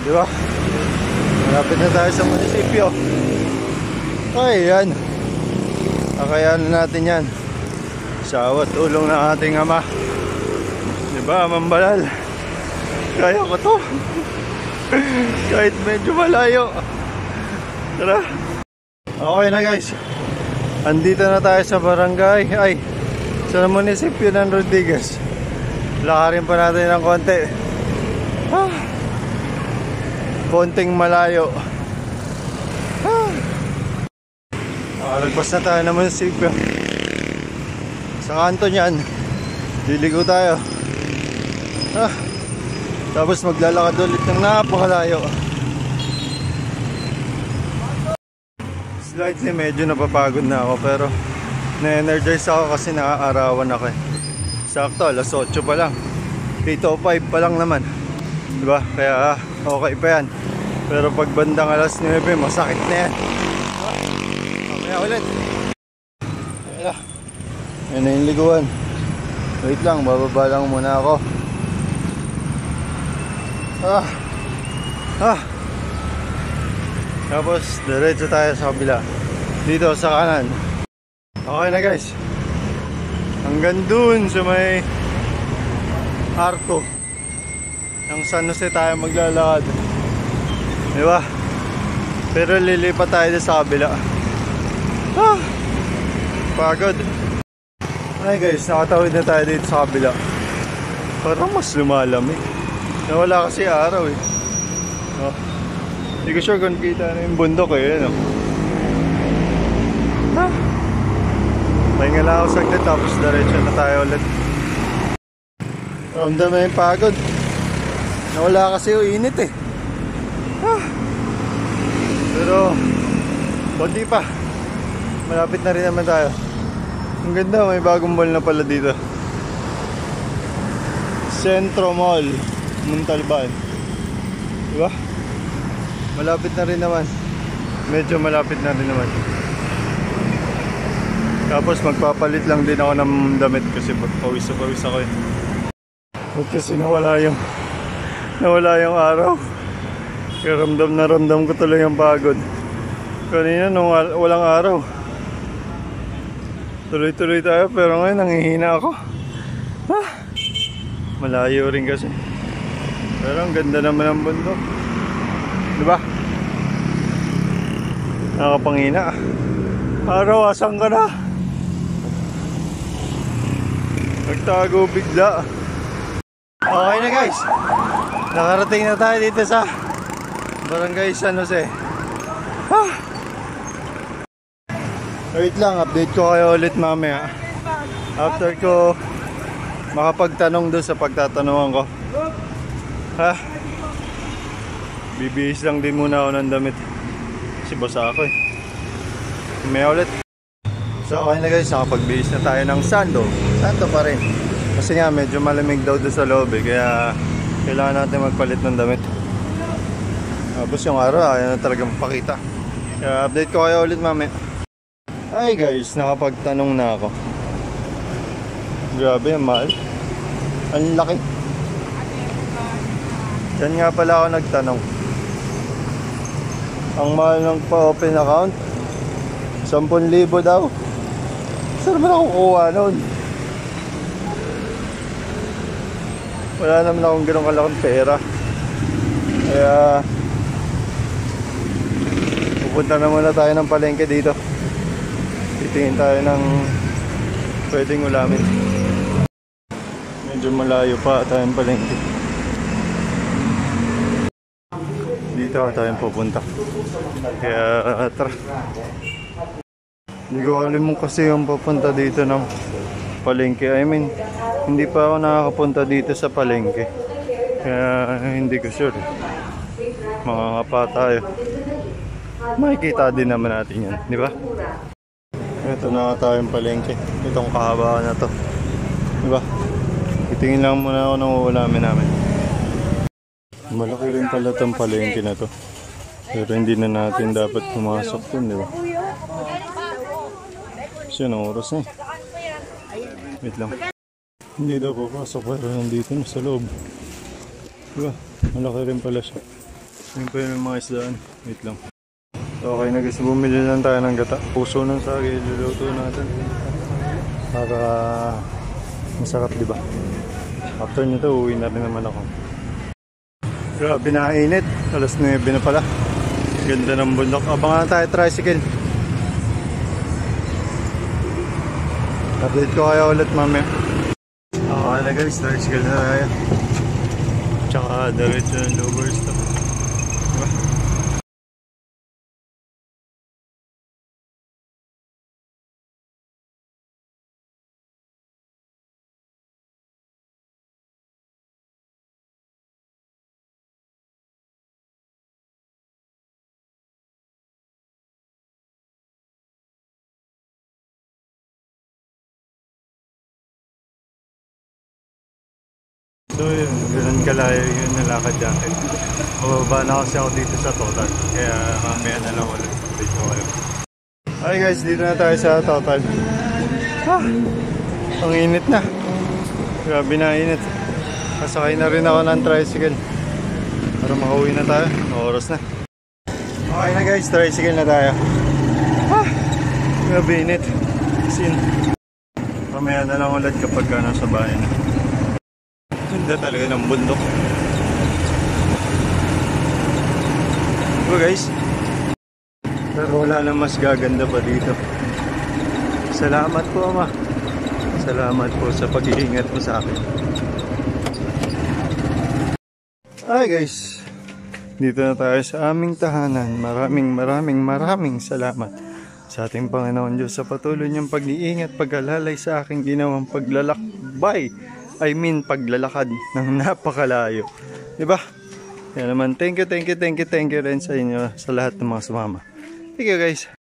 Di ba? Malapit na tayo sa munisipyo. Ay, yan. Kakayanan natin yan. Sa tulong ng ating ama. Di ba, Mambalal? Kaya ko to. Kahit medyo malayo. Tara. Okay na guys. Andito na tayo sa barangay. Ay, sa munisipyo ng Rodriguez. Lakarin pa natin ng konti. Konting malayo. Lagpas na tayo ng munisipyo. Sa kanto niyan, liligo tayo. Tapos maglalakad ulit ng napakalayo. Slightly medyo napapagod na ako, pero na-energize ako kasi naaarawan ako eh. Sakto, alas 8 pa lang. 8:05 pa lang naman. Diba? Kaya okay pa yan. Pero pag bandang alas 9, masakit na yan. Kaya ulit. Yan na yung liguan. Wait lang, bababa lang muna ako. Tapos diretso tayo sa kabila. Dito sa kanan. Okay na guys. Hanggang dun sa may Arco ng San Jose tayo maglalakad. Diba? Pero lilipat tayo sa kabila. Pagod. Ay guys, nakatawid na tayo dito sa kabila. Parang mas lumalamig. Nawala kasi araw eh. Hindi ko sure kung kita na yung bundok eh. Pahinga lang ako saglit tapos diretso na tayo ulit. Ramdam na yung pagod. Nawala kasi yung init eh. Pero konti pa. Malapit na rin naman tayo. Ang ganda, may bagong mall na pala dito. Centro Mall, Montalban. Diba? Malapit na rin naman. Medyo malapit na rin naman. Tapos magpapalit lang din ako ng damit kasi pawis ako eh. Kasi nawala yung araw. Kaya ramdam ko tuloy yung pagod. Kanina nung walang araw, tuloy-tuloy tayo, pero ngayon nanghihina ako. Malayo rin kasi. Pero ang ganda naman ng bundok. Diba? Nakapanghina. Araw, asan ka na? Nagtago bigla. Okay na guys. Nakarating na tayo dito sa Barangay San Jose. Wait lang, update ko kayo ulit mamaya. After ko makapagtanong doon sa pagtatanungan ko. Bibihis lang din muna ako ng damit. Kasi basa ako eh. Mamaya ulit. So okay na guys, nakapagbihis na tayo ng sando pa rin. Kasi nga medyo malamig daw doon sa loob eh. Kaya kailangan natin magpalit ng damit. Tapos yung araw, ayaw na talaga mapakita. Kaya update ko kayo ulit mamaya. Ay guys, nakapagtanong na ako. Grabe, ang mahal. Ang laki. Diyan nga pala ako nagtanong. Ang mahal ng pa-open account 10,000 daw. Saan naman ako kukuha nun? Wala naman akong ganun kalaking pera. Kaya pupunta na muna tayo ng palengke dito. Titingin tayo ng pwedeng ulamin. Medyo malayo pa tayong palengke. Dito tayong pupunta. Kaya tara. Hindi ko alam mo kasi yung pupunta dito ng palengke. I mean, hindi pa ako nakakapunta dito sa palengke. Kaya hindi ko sure. Mangangapa tayo. Makikita din naman natin yan, di ba? Ito na tayong palengke. Itong kahaba na to, di ba? Itingin lang muna ako ng ulamin namin. Malaki rin pala itong palengke na to. Pero hindi na natin dapat pumasok dun, di ba? Kasi anong oras na eh. Wait lang. Hindi daw papasok pero nandito na sa loob. Di ba? Malaki rin pala siya. Yun pa yung mga isdaan. Wait lang. So, okay na guys, bumili lang tayo ng gata. Puso ng sagi, luluto natin. Para masarap, di ba? After nito, uwi na rin naman ako. Grabe na init. Alas 9 na pala. Ganda ng bundok. Abangan tayo tricycle. Update ko kayo ulit mamaya. Okay na guys, tricycle na tayo. Tsaka diretso ng lower stop. Diba? So yun, ganun kalayo yun nalakad natin. Bababa na kasi ako dito sa Total. Kaya mamaya na lang ulit dito kayo. Hi guys, dito na tayo sa Total. Ang init na. Grabe na init. Kasakay na rin ako ng tricycle. Para makauwi na tayo. Oras na. Okay na guys, tricycle na tayo. Grabe init. Sin. Mamaya na lang ulit kapag nasa bahay na. Ganda talaga ng bundok. So guys, pero wala na mas gaganda pa dito. Salamat po ama. Salamat po sa pag-iingat mo sa akin. Hi guys, dito na tayo sa aming tahanan. Maraming salamat sa ating Panginoon Diyos sa patuloy niyang pag-iingat, pag-alalay sa aking ginawang paglalakbay. Paglalakad ng napakalayo. Diba? Yan naman. Thank you rin sa inyo, sa lahat ng mga sumama. Thank you guys.